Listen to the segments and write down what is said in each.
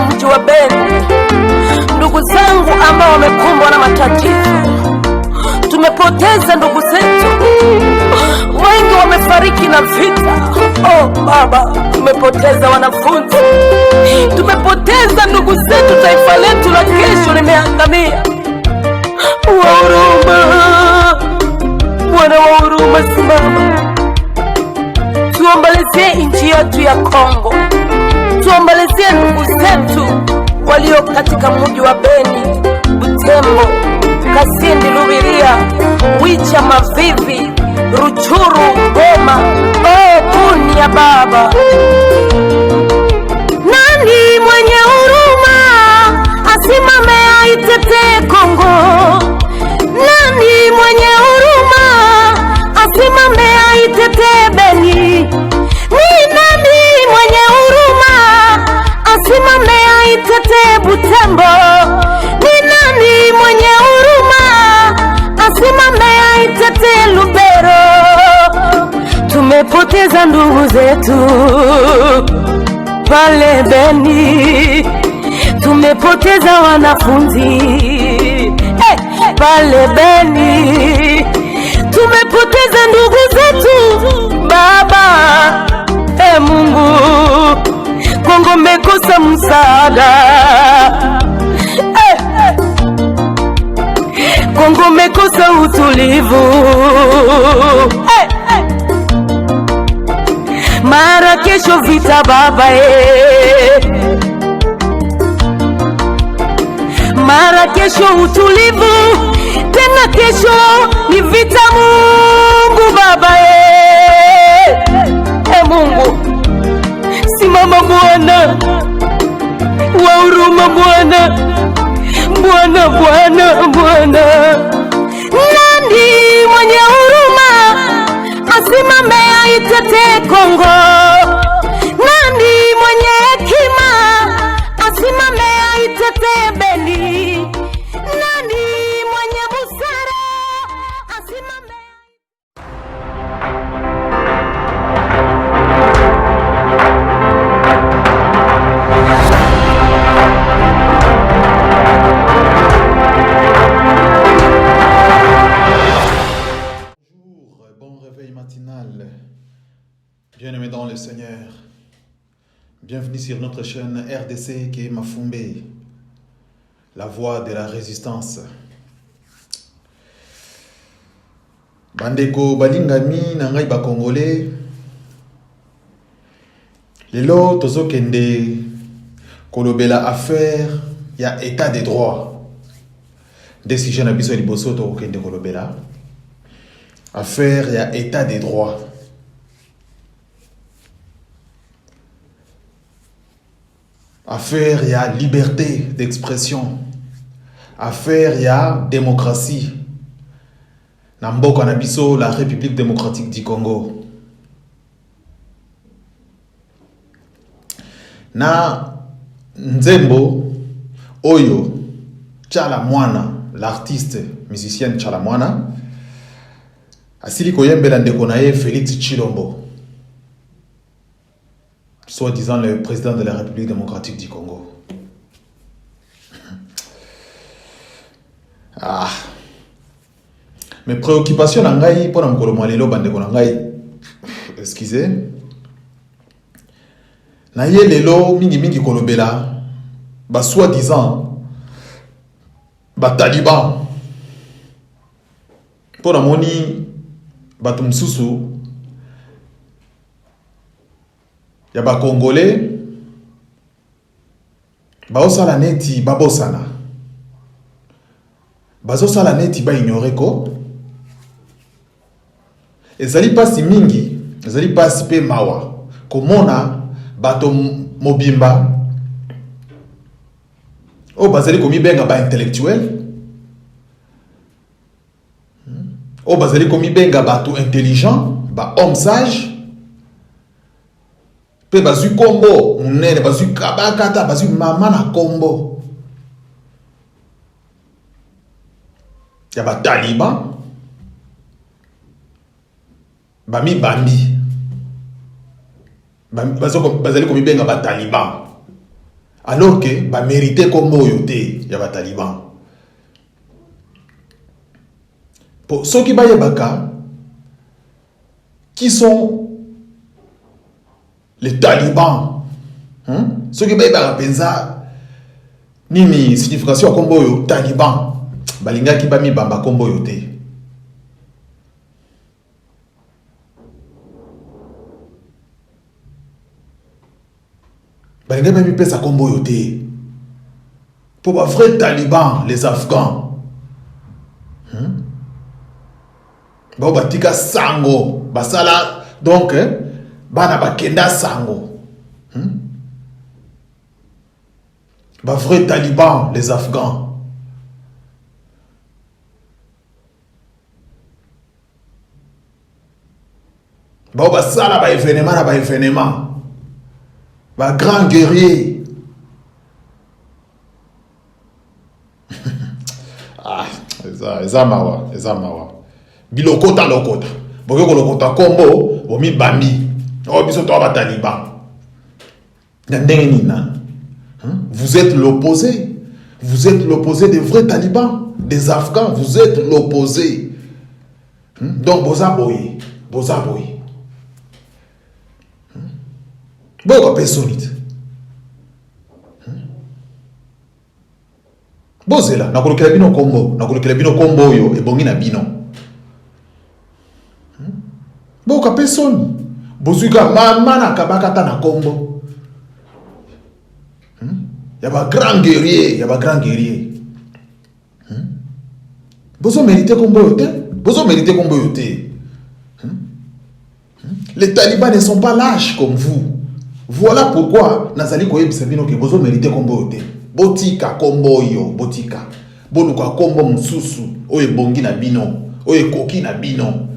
mji wa Beni, ndugu zangu ambao wamekumbwa na matatizo. Tumepoteza ndugu zetu, wengi wamefariki na vita. Oh Baba, tumepoteza wanafunzi, tumepoteza ndugu zetu, taifa letu la kesho limeangamia. Wa huruma, Bwana wa huruma, simama tuombolezie nchi yetu ya Kongo, tuombolezie ndugu zetu walio katika mji wa Beni, Butembo, Kasindi, Lubiria, Wicha, Mavivi, Ruchuru, Goma. Oh Bunia Baba, nani mwenye huruma asimame aitetee Kongo? Nani mwenye huruma asimame aitetee Beni? Ni nani mwenye huruma asimame aitetee Butembo? Ni nani mwenye huruma asimame aitetee Lubero? Tumepoteza ndugu zetu pale Beni, tumepoteza wanafunzi pale Beni, tumepoteza ndugu zetu Baba. Mungu, Kongo mekosa msaada, Kongo mekosa utulivu. Mara kesho vita Baba, mara kesho utulivu, tena kesho ni vita. Mungu Baba, Mungu simama Bwana wa huruma, Bwana, Bwana, Bwana, Bwana. Nani mwenye huruma asimame aitetee Kongo? Nani mwenye hekima asimame aitetee Beni? Nani mwenye busara asimame? Bien-aimés dans le Seigneur, bienvenue sur notre chaîne RDC qui est Mafumbe, la voix de la résistance. Bandeko balingami nangai ba Congolais, lelo tozo kende kolobela affaire ya état de droit. Décision na biso liboso to kende kolobela affaire ya état de droit. Affaire ya liberté d'expression, affaire ya démocratie na mboka na biso la République démocratique du Congo. Na nzembo oyo Tchala Mwana, l'artiste musicien Tchala Mwana asili koyembela ndeko na ye Félix Tshilombo, soi-disant le président de la République démocratique du Congo. Mes préoccupations nangai pour mokolo mwalelo bandeko nangai, excusez, na ye lelo mingi kolobela ba soi-disant ba taliban pour moni bato msusu ya ba Congolais baosala neti babosana, bazosala neti ba ignorer ko ezali pasi mingi, ezali pasi pe mawa komona bato mobimba o bazali komi benga ba intellectuel, o bazali komi benga bato intelligent, ba homme sage, pe bazu kombo munene, bazu kabakata, bazu mama na kombo ya ba taliban, bami bambi bazali komi benga ba taliban. alors que ba mérité comme yoté ya ba taliban. Pour ceux qui baillent baka, qui sont les talibans, ceux qui baillent baka penza nini signification comme yo taliban, balinga qui ba mi bamba comme yoté. Balinga ba mi pesa comme yoté. Pour les vrais talibans, les Afghans. Batika sango basala donc bana bakenda sango ba vrai talibans les Afghans basala ba événement ba grand guerrier eza mawa bilokota lokota boyoko lokota kombo bomi bambi o biso to ba taliban ndenge ni nan vous êtes l'opposé des vrais talibans des Afghans, vous êtes l'opposé donc bozaboyi boyoko pesonite bozela nakolokela bino kombo oyo ebongi na bino boka personne bozuka mama na kabakata na kombo ya ba grand guerrier bozo mériter kombo yote les talibans ne sont pas lâches comme vous. Voilà pourquoi nazali koyebisa bino ke bozo mériter kombo yote. Botika kombo yo botika boluka kombo mususu oyo bongi na bino oyo koki na bino.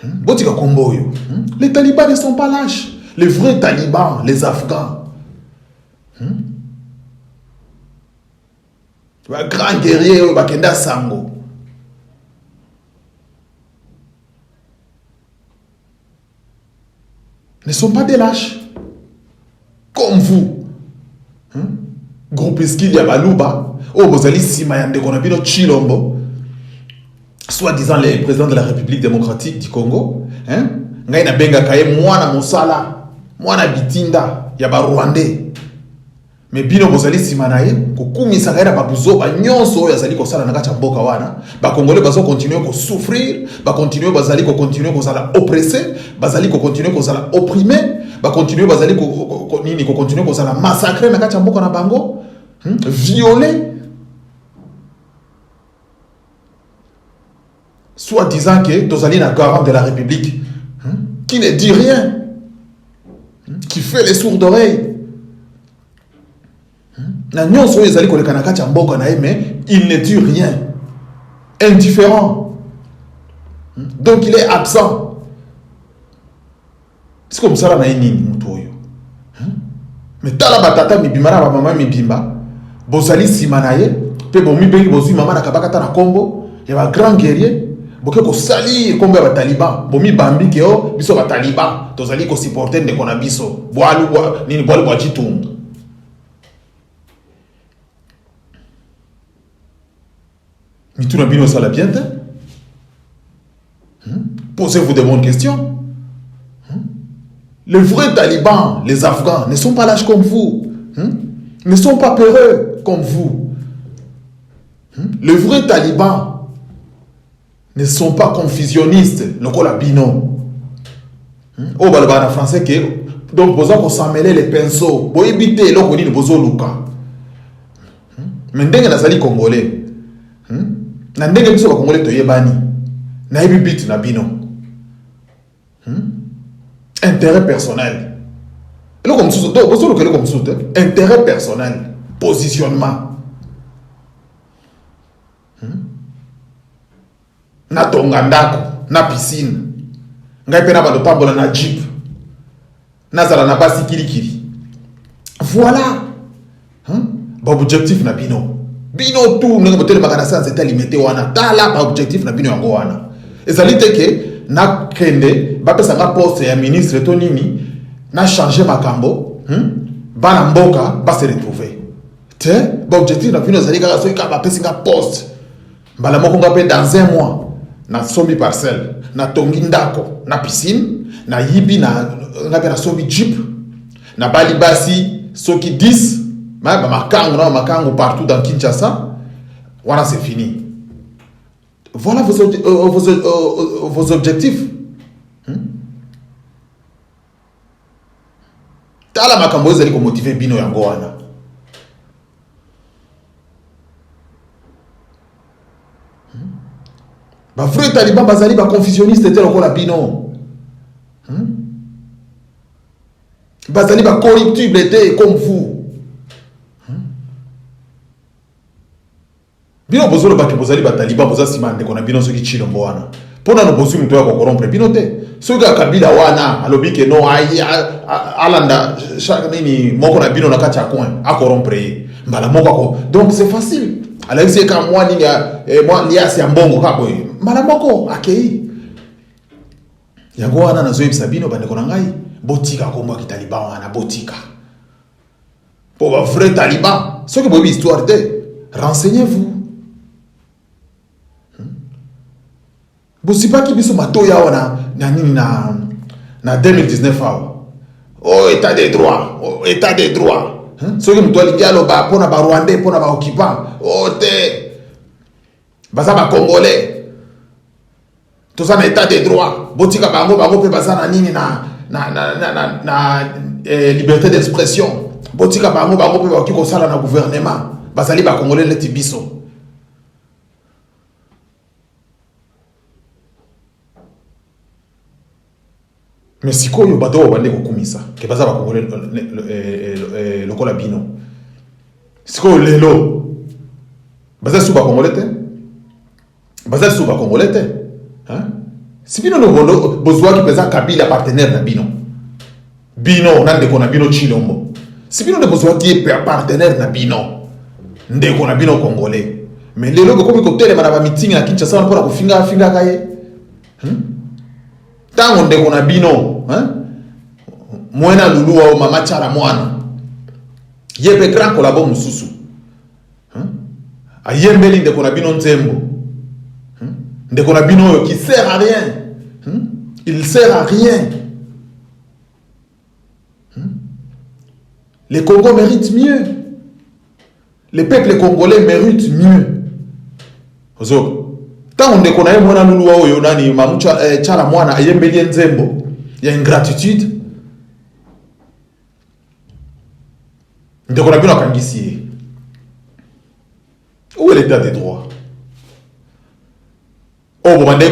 Botika kombo yo. Les talibans ne sont pas lâches. Les vrais talibans, les Afghans. Un grand guerrier bakenda sango. Ne sont pas des lâches. Comme vous. Groupe Eskil Yabaluba. Oh, Bozali Simayande Konabino Chilombo. Soi-disant les présidents de la République démocratique du Congo. Ngaina Benga Kaye, Mwana Moussala, Mwana Bitinda, Yaba Rwandais. Mais bino Bozali Simanaye, Kukumi Sagaira Babuzo, Nyonso, Yazali Kosala Nagacha Mboka Wana, Congolais Bazo continuer à souffrir, continuer Bazali continuer à oppresser, Bazali continuer à opprimer, continuer Bazali continuer à massacrer Nagacha Mboka na Bango, violer. Soit disant que Tozali na garant de la République, qui ne dit rien, qui fait les sourds d'oreilles. Mais il ne dit rien. Indifférent. Donc il est absent. C'est comme ça là mais tala batata mi bimara ba mama mi bimba bozali simanaye pe bon mi bengi bozui mama na kabakata na kombo ya ba grand guerrier boke ko sali kombo ya ba taliban bomi bambi ke o biso ba taliban tozali ko supporter de kona biso boalu bwa nini boalu bwa jitunga. Mais tout le monde ça la bien. Posez-vous de bonnes questions. Les vrais talibans, les Afghans, ne sont pas lâches comme vous. Ne sont pas peureux comme vous. Les vrais talibans ne sont pas confusionnistes. Le colabino. Oh, bah, en français, donc, vous avez s'en mêler les pinceaux. Vous évitez le qu'on dit bozo luka. Mais ndenge na sali congolais. Na ndenge biso ba congolais toyebani. Na yebi bit na bino. Intérêt personnel. Le comme sous donc bozo luka le comme sous intérêt personnel, positionnement. Na tongandako, na piscine. Ngai pena ba do tambola na jeep. Nazala na basi kilikili. Voilà. Ba objectif na bino. Bino tout nga botel makana sans état limité wana. Tala ba objectif na bino yango wana. Ezali teke na kende ba pesa nga poste ya ministre to nini na changer makambo. bana mboka va se retrouver te ba objectif na vino zali kaka soki kaba pesi nga poste mbala moko nga pe dans un mois na sombi parcelle na tongi ndako na piscine na yibi na pe na sombi jeep na bali basi soki 10 ba makango partout dans Kinshasa voilà c'est fini. Voilà vos objectifs. Tala makambo ezali ko motiver bino yango wana. Ba vrai taliban bazali ba confusionniste te lokola bino. Bazali ba corruptible te comme vous. Bino bozolo ba ke bozali ba taliban boza simande kona bino soki chilombo wana. Pona no bozu mto ya ko corrompre bino te. Soki kabila wana alobi ke no alanda chaque nini moko na bino na kati ya coin a corrompre mbala moko ko. Donc c'est facile. Alors c'est quand moi ni moi liasi ya mbongo kako mbala moko akei. Yango wana nazo yebisa bino bande kona ngai botika ko mwa kitaliban wana botika. Pour ba vrai taliban, soki bobi histoire te, renseignez-vous. Bosipaki biso matoya wana na nini na 2019 awa. Oh état des droits, oh état des droits. Soki mtu alingialo ba pona ba Rwandais pona ba occupant. Oh te. Baza ba Congolais. Tout ça na état des droits. Botika bango pe baza na nini na liberté d'expression. Botika bango pe ba kiko sala na gouvernement. Bazali ba Congolais leti biso. Mais si quoi yo bato bande ko kumisa ke baza ba Congolais lokola bino. Si quoi lelo baza sous ba Congolais te? Baza sous ba Congolais te? Hein? Si bino no bondo bozwa ki pesa Kabila partenaire na bino. Bino na ndeko na bino Chilombo. Si bino ne bozwa ki partenaire na bino ndeko na bino Congolais. Mais lelo ko komi ko tele mana ba meeting na Kinshasa mpona ko finga kaye. Tango ndeko na bino, Mwena Lulu wa mama Chara mwana. Yepe grand kolabo mususu. Ayembeli ndeko na bino Nzembo. Ndeko na bino qui sert à rien. Il sert à rien. Les Congos méritent mieux. Les peuples congolais méritent mieux. Ozo. Tant on est mwana Lulu wa oyo nani mamucha Chara mwana ayembeli Nzembo. Il y a une gratitude. Ndeko na bino kangisi. Où est l'état des droits? Oh bomande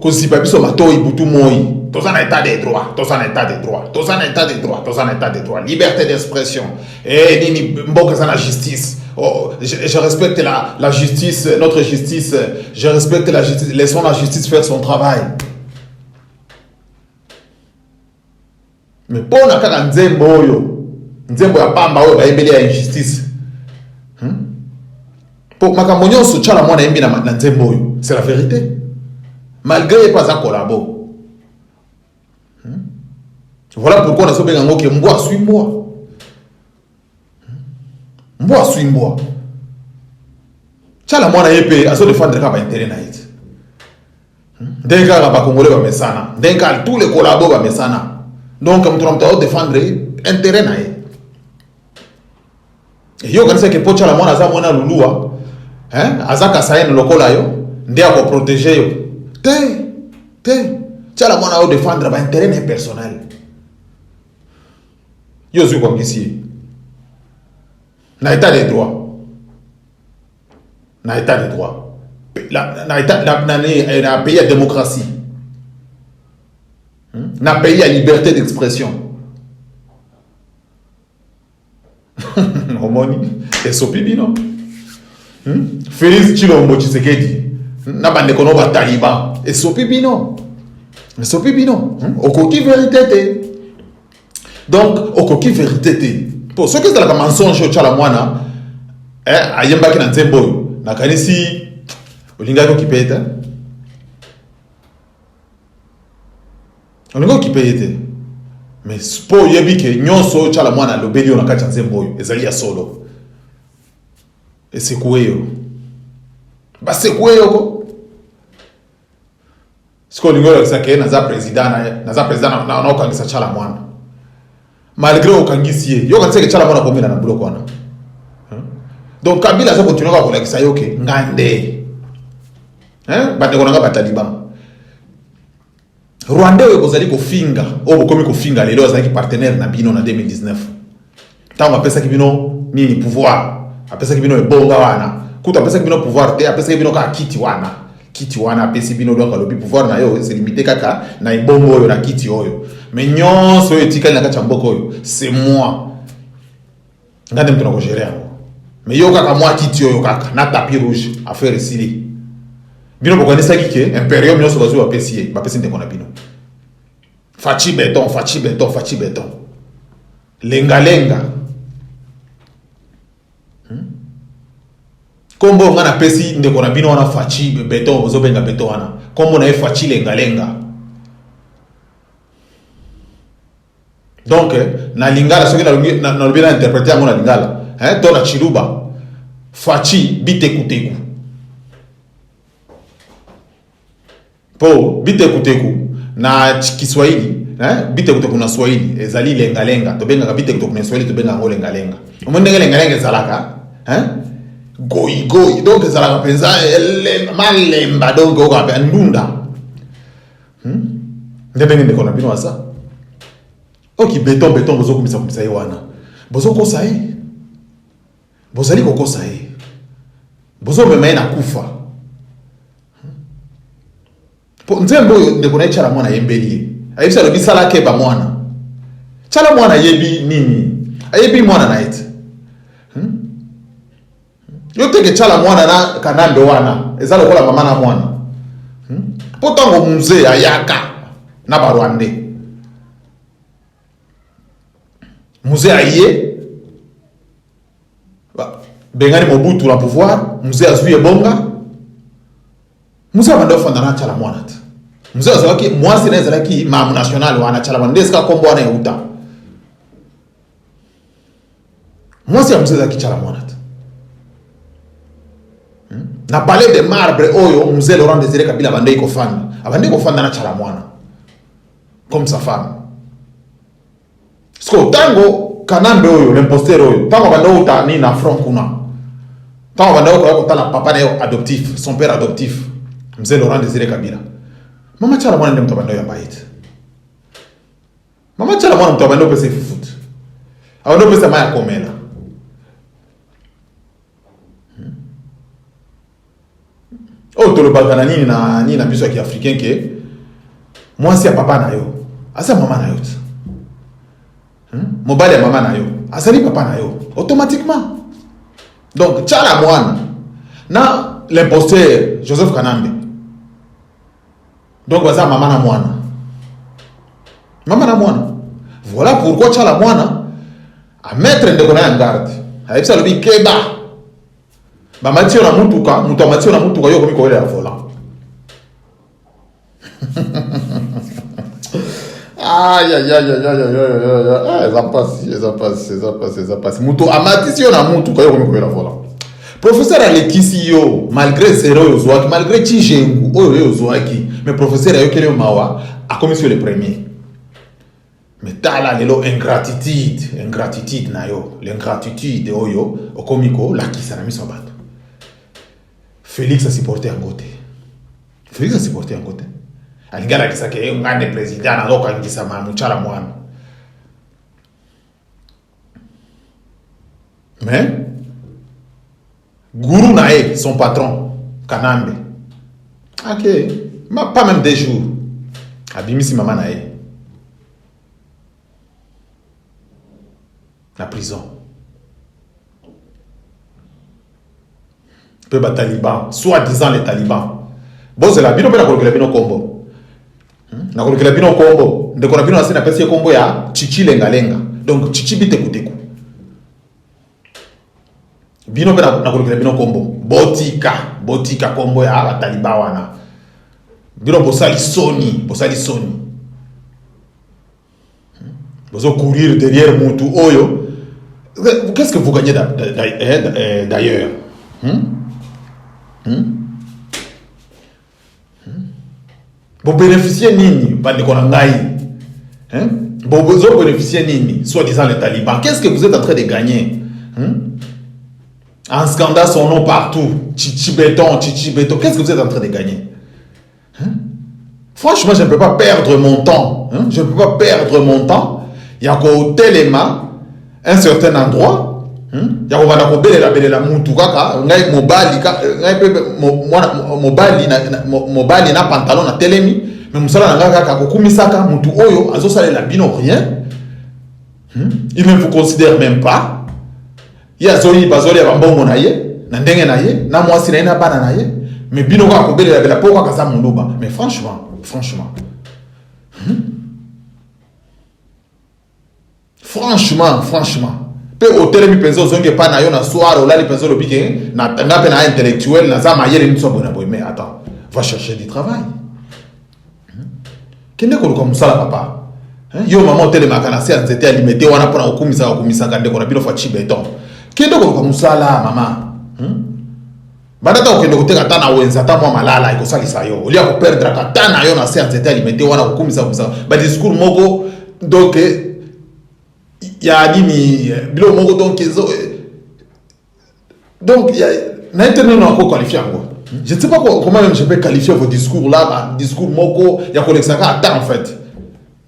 ko sipa biso matoi butu moi. Tous en état des droits, tous en état des droits, tous en état des droits, tous en état des droits, liberté d'expression. Et nini mboka za la justice. Oh, je respecte la justice, notre justice. Je respecte la justice. Laissons la justice faire son travail. Mais pour na kaka Nzembo oyo, Nzembo ya pamba oyo ba yembeli ya injustice. Pour makambo nyonso Chara mwana yembi na Nzembo oyo, c'est la vérité. Malgré pas un collabo. Voilà pourquoi on a sauvé un mot qui est moi suis-moi. Moi suis-moi. Chala mwana yepe aso défendre ka ba intérêt na it. Denka ba Congolais ba mesana. Denka tous les collabos ba mesana. Donc on doit défendre intérêt na it. Et yo kanisa ke po chala mwana za mwana lulua. Azaka sayen lokola yo, ndia ko protéger yo. Te. Chala mwana o défendre ba intérêt personnel. Yo suis comme ici. Na état des droits. Na état des droits. Na pays à démocratie. Na pays à liberté d'expression. Homoni. Et sopibi non. Félix Tshilombo Tshisekedi. Na bande kono ba taliban. Et sopibi non. Mais sopibi non. Okoki vérité te. Donc, okoki vérité. Pour ceux qui sont dans le mensonge au Tchala Mwana, ayemba ki na Nzembo, na kanisi olinga ko kipete. Olinga ko kipete. mais spo yebi ke nyonso chala mwana lobeli on akati nzembo ezali ya solo et c'est quoi yo ba c'est quoi yo ko sko lingolo kisake na za president na okangisa chala mwana malgré okangisi ye yo katseke chala mwana komela na bulo kwana donc Kabila ça continue à kolakisa yo ke ngande bande konanga bataliban Rwanda we kozali kofinga obo komi kofinga lelo azali partenaire na bino na 2019 tango apesa ki bino nini pouvoir apesa ki bino ebonga wana kuta apesa ki bino pouvoir te apesa ki bino ka kiti wana apesi bino donc alobi pouvoir na yo c'est limité kaka na ebongo oyo na kiti oyo mais nyonso etikali na kati ya mboko oyo c'est moi ngande mtu na ko gérer yango mais yo kaka moi kiti oyo kaka na tapis rouge affaire sili bino bokanisa kike imperium nyonso bazo bapesi bapesi ndeko na bino fachi beton lenga kombo ngana pesi ndeko na bino wana fachi beton bozo benga beton wana kombo na fachi lenga donc na lingala soki na lobina interpréter yango na lingala to na chiluba fachi bitekuteku po bitekuteku na Kiswahili bitekuteku na Swahili ezali lenga to benga bitekuteku na Swahili to benga ngo lenga omondenge lenga ezalaka goi donc ezalaka penza malemba donc okape ndunda ndenge ndeko na bino asa oki beton bozo kumisa ye wana bozo kosa ye bozali kokosa ye bozo mema na kufa po nzembo ndeko na chala mwana yembeli ayibisa lobi sala ke ba mwana chala mwana yebi nini ayebi mwana na ete yo teke chala mwana na kanambe wana ezalo kola mama na mwana potango mzee ayaka na barwande mzee aye bengani Mobutu na pouvoir mzee azui bonga mzee abanda ofanda na chala mwana te mzee azalaki mwasi na ezalaki mamu national wana chala mwana ndeska kombo wana euta mwasi ya mzee azalaki chala mwana te na palais de marbre oyo mzee Laurent Désiré Kabila abandei kofanda na chala mwana comme sa femme sko tango kanambe oyo l'imposteur oyo tango banda uta ni na front kuna tango banda ko kotala papa na adoptif son père adoptif mzee Laurent Désiré Kabila mama chala mwana ndemto banda ya baite mama chala mwana mto banda pesa foot awando pesa maya komela tolobaka na nini na biso ya kiafricain ke mwasi ya papa na yo asa mama na yo mobali ya mama na yo asali papa na yo automatiquement donc chala mwana na l'imposteur Joseph Kanambe donc baza mama na mwana voilà pourquoi chala mwana a mettre ndeko na en garde ayebisa lobi keba ba matio na mutuka muto matio na mutuka yo komi ko ya volant aïe ça passe muto amatio na mutuka yo komi ko ya volant professeur Alekisi yo malgré zéro yo zoaki malgré Tijengu oyo yo zoaki mais professeur ayo kele mawa a commis sur le premier mais tala lelo ingratitude na yo l'ingratitude oyo okomiko la kisa na miso bato Félix a supporté en côté. Alingala kisake ngane président na loka ngisa mamuchala mwana. Mais Guru nae son patron Kanambe. OK, pas même des jours. Abimisi mama nae. La prison. Peu Taliban, soi-disant les talibans. Bon, c'est la bino pe na kolokela bino kombo. Na kolokela bino kombo. Ndeko na bino asina pesi kombo ya chichi lenga. Donc chichi bitekuteku. Bino pe na kolokela bino kombo. Botika kombo ya la taliban wana. Bino bosali soni. Vous courir derrière Moutou Oyo. Qu'est-ce que vous gagnez d'ailleurs? Vous bénéficiez nini? Vous bénéficiez nini? Soi-disant les talibans. Qu'est-ce que vous êtes en train de gagner? En scandale son nom partout. Chichi béton. Qu'est-ce que vous êtes en train de gagner? Franchement, je ne peux pas perdre mon temps. Je ne peux pas perdre mon temps. Il y a qu'au téléma, un certain endroit. Il y a qu'au la moutoukaka. Mobali na pantalon na telemi. Mais moussala na kaka kokumisaka moutou oyo azo sale la bino rien. Il ne vous considère même pas. Il y a zoli bazoli ya bambongo na ye, na ndenge na ye, na mwasi na ye na bana na ye. Mais bino ka kobele la bela poko ka sa muluba. Mais franchement. Franchement. Pe hôtel mi penzo zonge pa na yo na soir ou là les penzo lobike na pe na intellectuel na za mayele ni so bona boy. Mais attends, va chercher du travail. Kende ko ko musala papa. Yo maman hôtel makana se nzete alimete wana pona okumisa kande ko na bino fa chibeton. Kende ko musala mama. Badata okende koteka tana wenza ta mwa malala ikosalisa yo. Olia ko perdre ka tana yo na se nzete alimete wana okumisa. Ba discours moko donc ya nini bilo moko donc il y a maintenant on a qualifié quoi. Je ne sais pas comment même je peux qualifier vos discours là, discours moko ya collection ka ta en fait.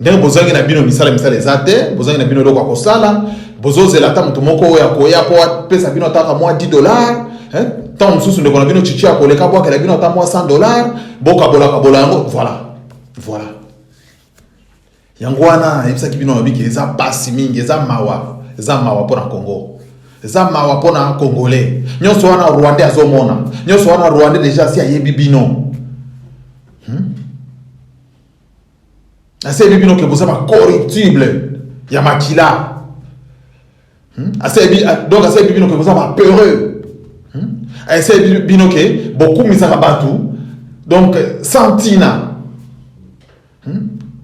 Ndenge bozangi na bino misala ezate, bozangi na bino loko ko sala, bozoze la ta mutu moko ya ko ya po pesa bino ta ka $10, hein? Tant mususu ndeko na bino chichi ya koleka po ka bino ta $100, boka bola yango, voilà. Yangwana ebisa kibino mabiki eza pasi mingi eza mawa pona Congo. Eza mawa pona Congolais. Nyonso wana Rwandais azomona. Nyonso wana Rwandais déjà si ayebi bino. Ase bibino ke boza ba corruptible ya makila. Donc ase bibino ke boza ba peureux. Ase bibino ke beaucoup misaka batu. Donc sentina.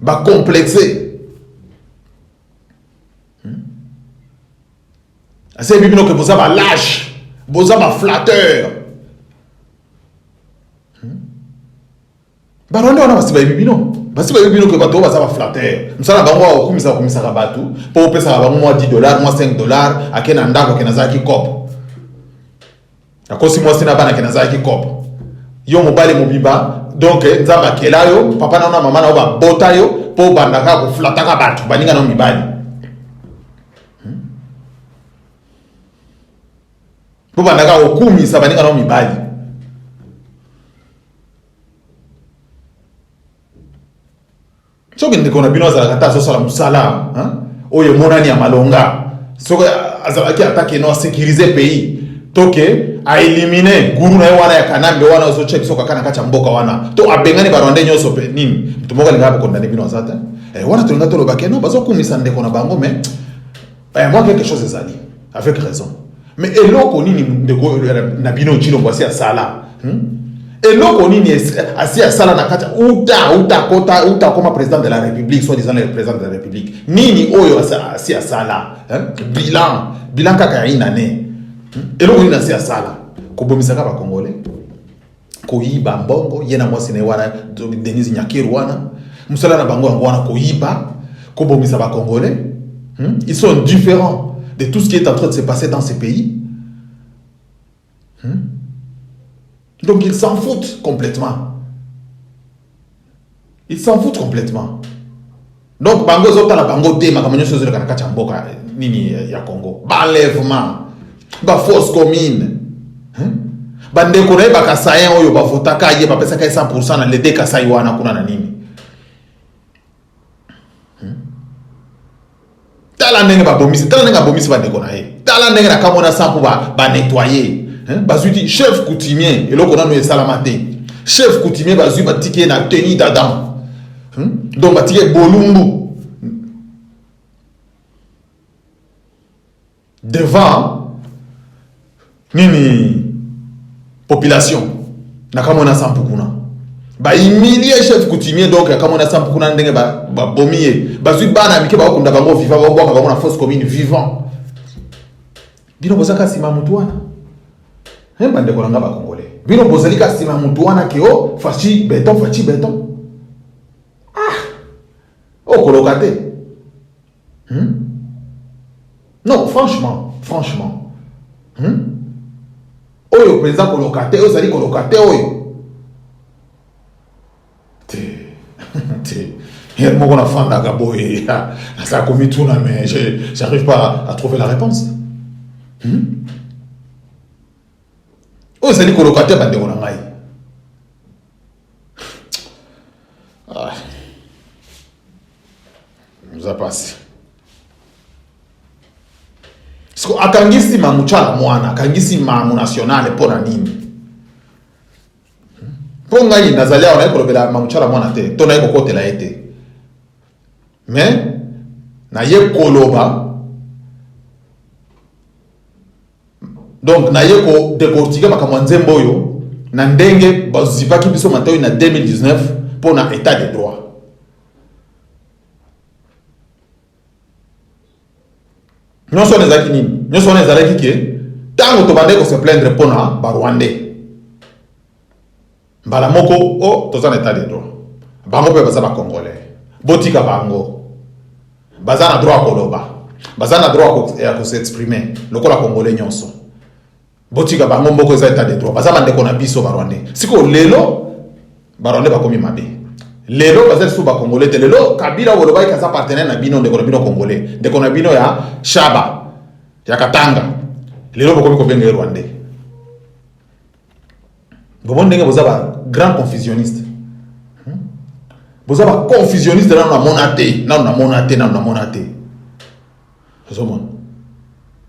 Ba complexé. Ase bibino ke boza ba lâche, boza ba flatteur. Ba ronde wana basiba bibino. Basiba bibino ke bato baza ba flatteur. Musala bango okumisa ka batu, po pesa bango $10, $5, akena ndako kena zaki kop. Akosi mwasi na bana kena zaki kop. Yo mobali mobimba. Donc nzamba kelayo papa na mama na ba bota yo po bandaka ko flataka batu baninga na mibali. Po bandaka okumisa baninga na mibali. Soki ndeko na bino azala kata so sala musala, oyo monani ya malonga. Soki azala ki attaquer no sécuriser pays. Toke a éliminer guru na wana ya kanambe wana ozo check soka kana kacha mboka wana to abengani barwande nyoso pe nini tumoka linga ba condamner bino azata wana tulinga to lobake no bazo kumisa ndeko na bango mais moi quelque chose ezali avec raison mais eloko nini ndeko na bino chilo ngwasi ya sala eloko nini asi ya sala na kacha uta koma président de la république soit disant le président de la république nini oyo asi ya sala bilan kaka ina ne. Et là, on a assez à ça. Kobomisa ka ba Congolais. Koyiba mbongo, yena mwasi ne wana Denise Nyakiru wana. Musala na bango wana koyiba, kobomisa ba Congolais. Ils sont différents de tout ce qui est en train de se passer dans ces pays. Donc ils s'en foutent complètement. Donc bango zota la bango te makamanyo sozo kana kacha mboka nini ya Congo. Balèvement. Ba force commune. Bandeko na ba kasayen oyo ba votaka ye ba pesa ka 100% na lede kasai wana kuna na nini. Tala ndenge ba bomisi bandeko na ye. Tala ndenge na kamona sampu ba nettoyer. Bazuti chef coutumier eloko na no esalamate. Chef coutumier bazu ba tiké na tenue d'Adam. Donc ba tiké bolumbu. Devant nini population nakamona sampukuna ba humilier chef coutumier donc comme on a sans kuna ndenge ba bomier ba zui bana mike ba okunda bango vivant ba boka bango na fosse commune vivant bino bozaka sima mutu wana bande kolanga ba congolais bino bozalika sima mutu wana ke o fachi béton oh colocate non franchement oyo président colocate oyo zali colocate oyo il m'a dit fanda gaboye ça a commis tout là mais j'arrive pas à trouver la réponse. Oh c'est les colocataires bande on ngai. Nous a passé. Parce que akangisi mamuchala mwana akangisi mamu national pona nini. Ponga yi nazalia ona kolobela mamuchala mwana te tona yiko kote la ete. Mais na ye koloba donc na ye ko décortiquer makambo nzembo yo na ndenge bazipaki biso matayo na 2019 pour na état de droit. Non seulement les akini, non seulement les alaki qui tant que tu se plaindre pour na Rwandais. Mbala moko oh tous en état de droit. Bango pe baza ba congolais. Botika bango. Baza na droit koloba. Baza na droit à s'exprimer. Lokola congolais nyonso. Botika bango mboko za état de droit. Baza bande ko na biso ba Rwandais. Siko lelo ba Rwandais ba komi mabe. Lelo baza sou ba congolais te lelo Kabila woloba ikaza partenaire na bino ndeko na bino congolais. Ndeko na bino ya Shaba. Ya Katanga. Lelo bokomi ko benga Rwandais. Bon ndenge boza ba grand confusionniste. Boza ba confusionniste na monate. Zomon.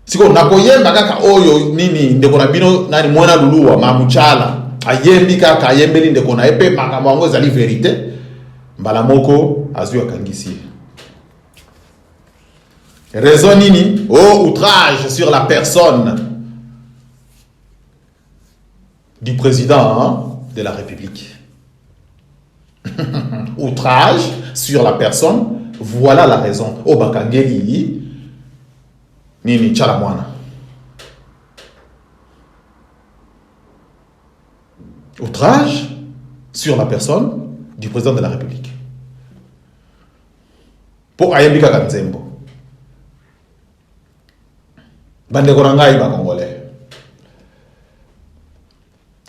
Siko nakoyemba kaka oyo nini ndeko na bino nani mwana luluwa mamuchala. Ayembi kaka ayembeli ndeko na epe makambo yango ezali vérité. Mbala moko azui akangisi. Raison nini? Oh, outrage sur la personne du président de la République. Outrage sur la personne, voilà la raison. Oh, bakangeli nini chalamwana. Outrage sur la personne du président de la République. Pour ayembika kanzembo. Bande korangai ba congolais.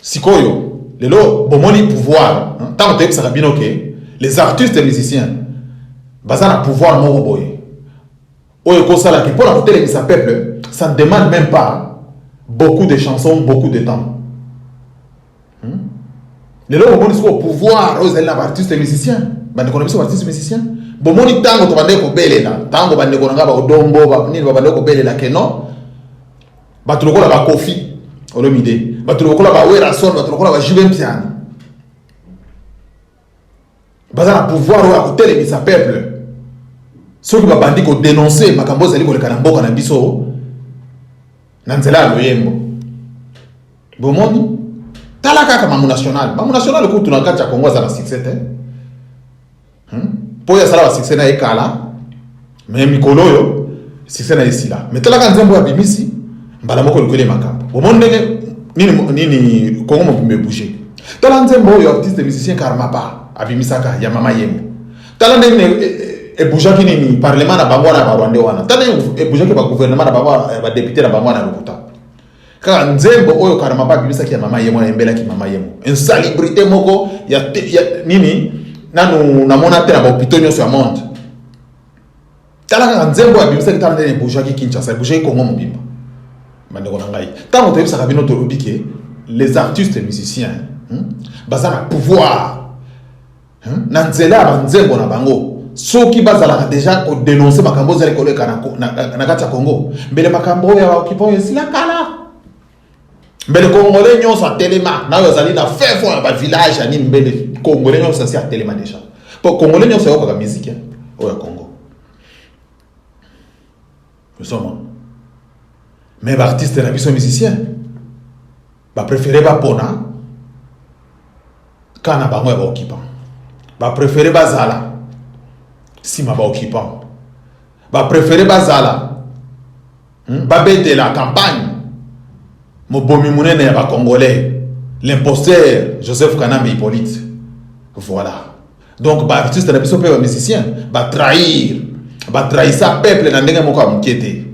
Sikoyo, lelo bomoni pouvoir, tant que ça rabino que les artistes et musiciens bazana pouvoir moko boye. Oyo ko sala ki pour la côté de sa peuple, ça ne demande même pas beaucoup de chansons, beaucoup de temps. Lelo bomoni siko pouvoir aux artistes et musiciens, bande ko biso artistes et musiciens. Bomoni tango to bande ko belela, tango bande ko ngaba odombo ba nini bande ko belela ke non. Batulokola ba Kofi Olomide, batulokola ba Werason, batulokola ba Juven Piano. Bazana pouvoir à côté de sa peuple. Ceux qui va bandi ko dénoncer makambo zali ko le kanamboka na biso nanzela loyembo. Bomoni talaka kama mamu national ko tuna kacha Kongo za na succès te. Po ya sala succès na ekala. Mais mikolo yo succès na isila. Mais talaka nzembo ya bimisi mbala moko likole makambo omonde nini Kongo mo me bouger tala nzembo yo artiste musicien Karmapa abimisaka ya mama yemo tala ndene e bougaki nini parlement na bango na Rwanda wana tala e bougaki ba gouvernement na bango ba député na bango na lokuta kaka nzembo oyo Karmapa abimisaki ya mama yemo embela ki mama yemo insalubrité moko ya nini nanu na mona te na ba hôpital nyonso ya monde tala kaka nzembo abimisaki tala ndene bougaki Kinshasa bougaki Kongo mobimba. Tant que tu les artistes et musiciens, bazana pouvoir, nanzela banzembo na bango, ceux qui bazala déjà dénoncer makambo zali koleka na kati ya Congo, mbele makambo ya occupant yesila kala. Mbele congolais nyonso a telema, na yo zali na fait fond ba village ani mbele congolais nyonso sa telema déjà. Pour congolais nyonso yo ka musique o ya Congo. Nous sommes mais l'artiste et musicien va préférer Bapona quand na bango ya occupant ba préférer bazala si ma ba occupant ba préférer bazala ba bête la campagne mo bomi munene ya ba congolais l'imposteur Joseph Kanambe Hippolyte. Voilà. Donc ba artiste na biso pe ba musicien ba trahir ça peuple na ndenge moko ya mukete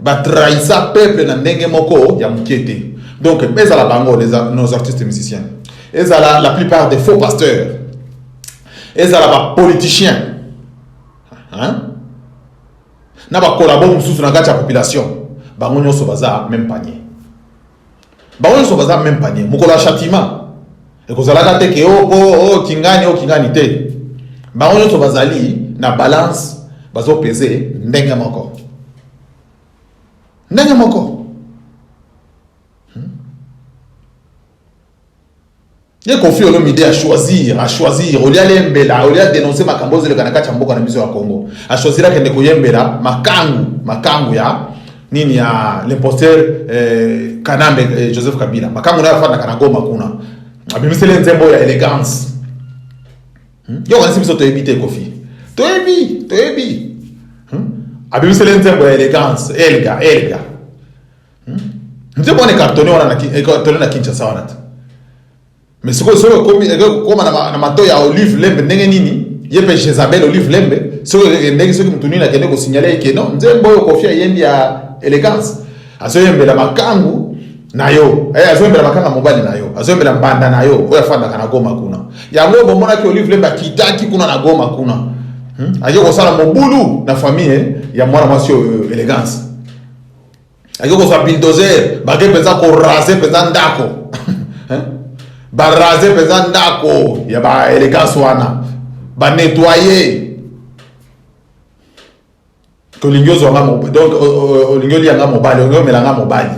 ba trahir ça peuple na ndenge moko ya mukete. Donc ezala bango nos artistes musiciens, ezala la plupart des faux pasteurs, ezala ba politiciens, hein, na ba collabore mususu na kati ya population bango nyonso baza même panier, bango nyonso baza même panier. Mukolo ya châtiment ekozalaka te ke kingani te, bango nyonso bazali na balance bazo peser ndenge moko Il y a confié l'homme idée à choisir, au lieu de dénoncer ma camboze le Kanaka Chamboka na biso ya Congo, à choisir la kende koyembela makangu ya nini ya l'imposteur Kanambe Joseph Kabila. Makangu na fa na Kanagoma kuna. Abimisele nzembo ya élégance. Yo kanisi biso to ebite kofi. To ebi. Abimisele nzembo ya élégance, elga. Nzembo ne cartonné wana na Kinshasa wana. Mais ce que comme na mato ya Olive Lembe ndenge nini yepe Jezabel Olive Lembe ce que ndenge ce que mutuni na kende ko signaler que non nzembo yo kofia yendi ya élégance aso yembe la makangu na yo aso yembe la makanga mobali na yo aso yembe la mbanda na yo oya fanda kana goma kuna ya ngo bomona ki Olive Lembe kitaki kuna na goma kuna ayo ko sala mobulu na famille ya mwana mwasi élégance ayo ko sa bulldozer bagé penza ko raser penza ndako ba raser pesant ndako ya ba élégance wana ba nettoyer ko lingiozo nga mo donc lingoli nga mobali ngo melanga mobali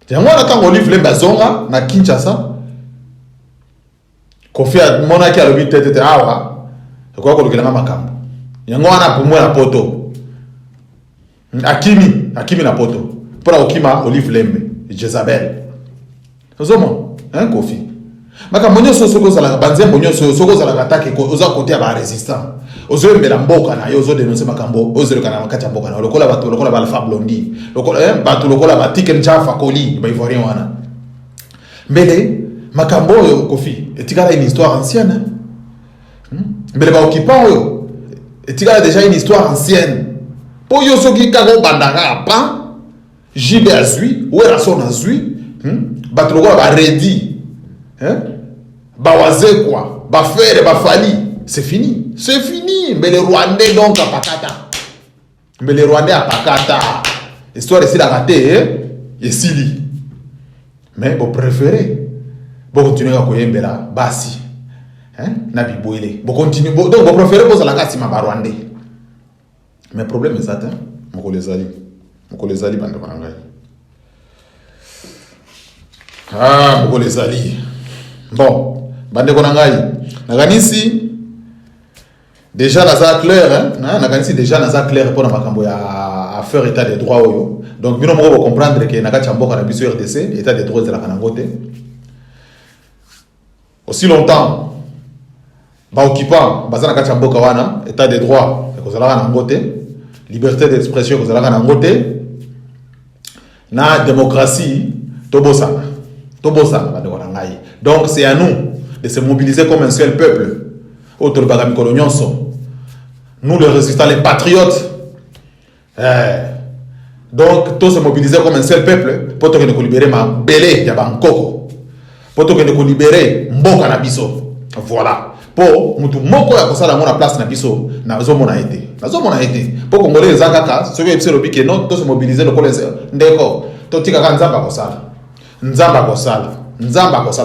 yango na tango Olive Lembe zonga na Kinshasa kofia mona ki alobi tete awa ko ko lukelanga makambo yango wana pomwe na poto akimi na poto pora okima Olive Lembe Jezabel. Ozomo, hein Kofi. Maka monyo soko zala banzembo nyonso soko zala atake ko oza côté ya ba résistant. Ozo mbela mboka na yo ozo dénoncer makambo, ozo le kana makati mboka na lokola ba Alpha Blondy. Lokola bato lokola ba Tiken Jaffa Koli ba Ivoirien wana. Mbele makambo yo Kofi, etikala une histoire ancienne. Mbele ba occupant yo etikala déjà une histoire ancienne. Po yo soki kako bandaka pa Jibe azui, Werason azui, Batlogo ba ready, ba wazekwa, ba faire, ba fali, c'est fini. Mais les Rwandais donc à Pakata. Mais les Rwandais à Pakata. Histoire ici la raté, et Sili. Mais vous préférez, vous continuez à koyembela, basi, Nabi Boile. Vous continuez, donc vous préférez vous la gasi ma Rwandais. Mais le problème est ça, mon les alliés. Mokolezali bande bangai. Moko les alliés. Bon, bande konangai. Naganisi déjà naza clair naganisi déjà naza clair pour na makambo ya affaire état des droits oyo. Donc bino moko comprendre que nakati mboka na biso RDC état des droits de la kanangote. Aussi longtemps ba occupant bazana nakati mboka wana état des droits ekozala na ngote. Liberté d'expression ekozala na ngote. Na démocratie tobosana bande konangai. Donc c'est à nous de se mobiliser comme un seul peuple autour de bagami kolonyonso, nous les résistants, les patriotes, donc tous se mobiliser comme un seul peuple pour que nous libérer ma belé ya bankoko, pour que nous libérer mboka na biso. Voilà, pour mutu moko ya kosala mona place na biso na zomona été pour congolais les akaka ceux qui epse lobi que non tous se mobiliser le collège ndeko to tika ka nzamba kosala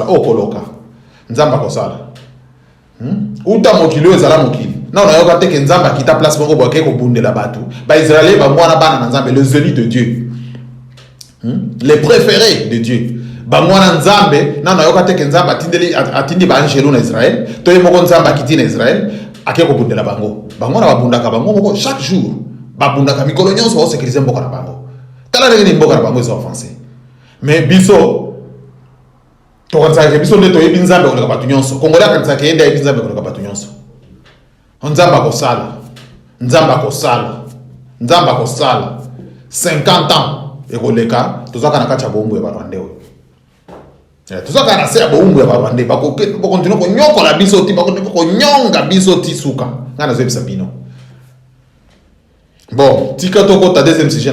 okoloka nzamba kosala uta mokili ezala mokili na on yoka te que nzamba kita place moko boke ko bundela batu ba israélien ba mwana bana na nzambe les élus de Dieu, les préférés de Dieu. Bamwana nzambe na yoka te que nzamba atindi ba angelo na Israël to yemoko nzamba kiti na Israël akeko bundela bango bangwana babundaka bango moko chaque jour babundaka mikolo nyonso ba sécuriser mboka na bango tala ndenge ni mboka na bango est offensé. Mais biso tokanisaka biso nde toyebi nzambe koleka bato nyonso congolais akanisaka ye nde ayebi nzambe koleka bato nyonso nzambe akosala nzambe akosala 50 ans ekoleka tozaka na kati ya bombu ya barwande oyo tozaka na se ya bombu ya barwande bakontinue konyokola biso ti bakontinue konyonga biso ti suka ngai nazoyebisa bino bon tika tokota deuxième sujet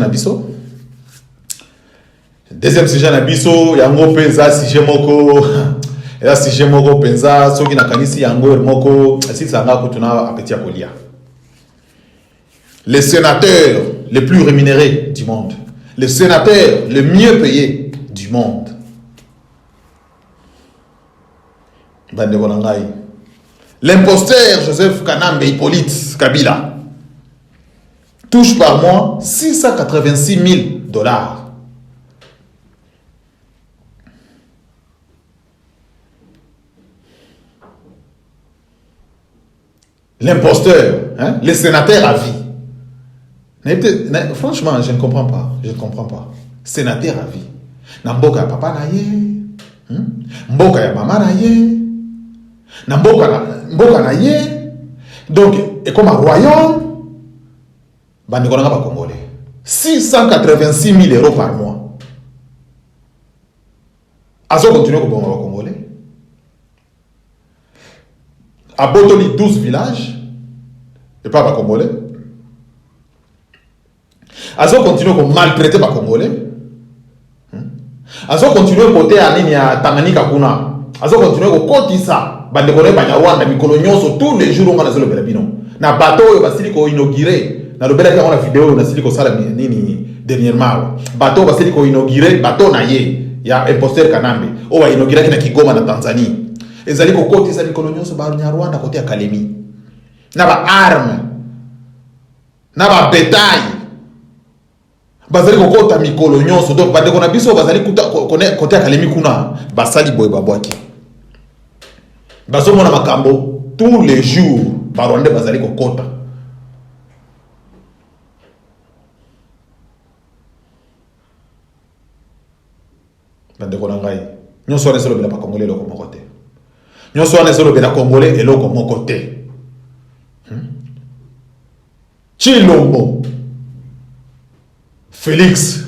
na biso yango mpe eza sujet moko mpenza soki nakanisi yango moko asilisanga kutu na apeti ya kolia. Les sénateurs les plus rémunérés du monde, les sénateurs les mieux payés du monde. L'imposteur Joseph Kanambe Hippolyte Kabila touche par mois $686,000. L'imposteur, hein, les sénateurs à vie. Franchement, je ne comprends pas. Sénateur à vie. Na mboka ya papa na ye, mboka ya mama na ye, na mboka na ye. Donc, et comme un royaume, bandi konanga ba congolais. €686,000 par mois. Azo continuer ko bonga ba congolais. À Botoli 12 villages et pas ba congolais. Azo continue ko maltraiter ba congolais. Azo continue côté à ligne ya Tanganyika kuna. Azo continue ko kotisa bande kone ba Rwanda mikolo nyonso tous les jours on a zo le bino. Na bateau yo basili ko inaugurer na lobela ka on a vidéo na sili ko sala nini dernièrement. Bateau basili ko inaugurer bateau na ye ya imposteur Kanambe. O wa inaugurer na Kigoma na Tanzania. Ezali ko kotisa mikolo nyonso ba Rwanda côté ya Kalemi. Na ba arme. Na ba bétail. Bazali kokota mikolo nyonso donc bande kona biso bazali côté ya Kalemi kuna basali boy babwaki bazomona makambo tous les jours barwande bazali kokota bande kona ngai nyonso wana solo bela ba congolais loko moko te nyonso wana solo bela congolais eloko moko te Chilombo Félix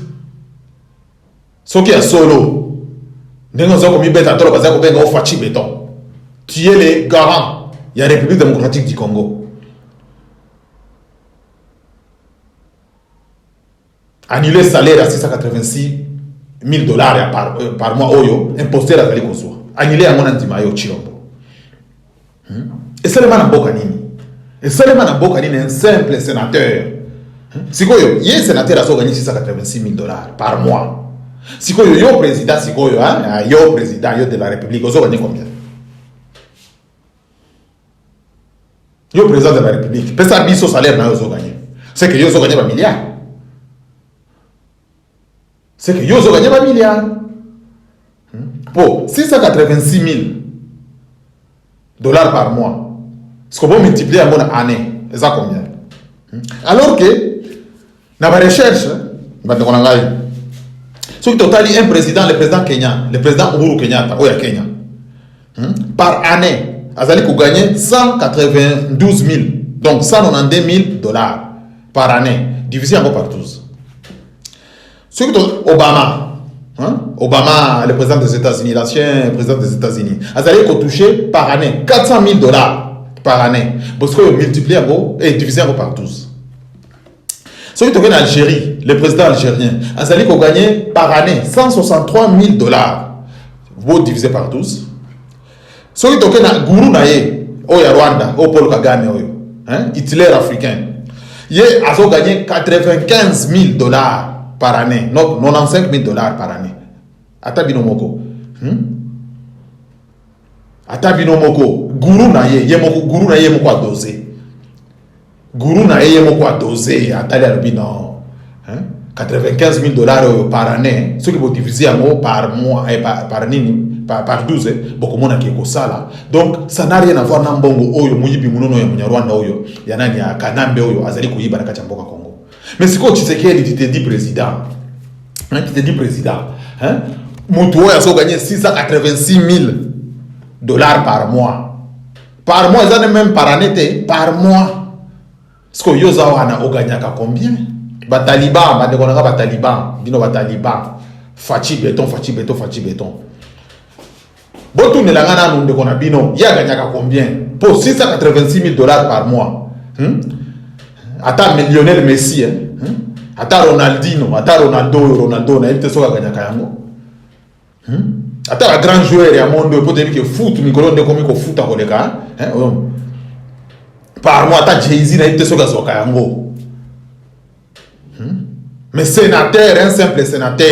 soki ya solo ndengo zako mibeta tolo bazako benga ofachi béton. Tu es le garant ya République démocratique du Congo. Annuler salaire à $686,000 par mois oyo imposteur azali kozwa. Annuler yango na ndima yo Chilombo. Et seulement na boka nini? Un simple sénateur. Sikoyo, il y a un sénateur qui a gagné $686,000 par mois. Sikoyo, yo président, yo président de la République, vous avez gagné combien? Yo président de la République, peut-être que son salaire n'a pas gagné. C'est que yo avez gagné un milliard. C'est que yo avez gagné un milliard. Pour $686,000 par mois, ce qu'on peut multiplier en année, c'est combien? Alors que dans la recherche, ce qui total un président, le président Kenya, le président Uhuru Kenyatta, Kenya, par année, Azali pour gagner $192,000, donc $192,000 par année, divisé encore par 12. Ce qui Obama, le président des États-Unis, l'ancien président des États-Unis, Azali pour toucher par année $400,000 par année, parce que multiplié et divisé encore par 12. Ceux qui sont en Algérie, le président algérien, Azali a gagné par année $163,000. Vous divisé par 12. Ceux qui sont en Gourou Naye, au Rwanda, au Paul Kagame, Hitler africain, il a gagné $95,000 par année, non $95,000 par année. Atabinomoko. Atabinomoko. Gourou Naye, Gourou Naye moko a dosé. Gourou na eye moko a dosé atali alobi non $95,000 par année, ce qui vous diviser par mois et par 12 beaucoup mona ki ko sala. Donc ça n'a rien à voir na mbongo oyo muyibi munono ya Munyarwanda oyo ya nani ya Kanambe oyo azali kuyiba na kati mboka Congo. Mais si ko Tshisekedi tu te dis président, tu te dis président, Moutoué a gagné 686 000 dollars par mois. Par mois, ils ont même par année, par mois. Parce que Yoza a gagné combien? Taliban, Taliban, Dino Taliban, Fachi béton. Botou ne l'angana nous de konabino, il a gagné combien? Pour 686 000 dollars par mois. Ata millionnaire Messi, ata Ronaldinho, ata Ronaldo, na été so gagné kayango. Ata un grand joueur ya monde pour dire que foot mikolo de komi ko foot a koleka, par mois ata Jay-Z na été so kayango. Mais sénateur, un simple sénateur,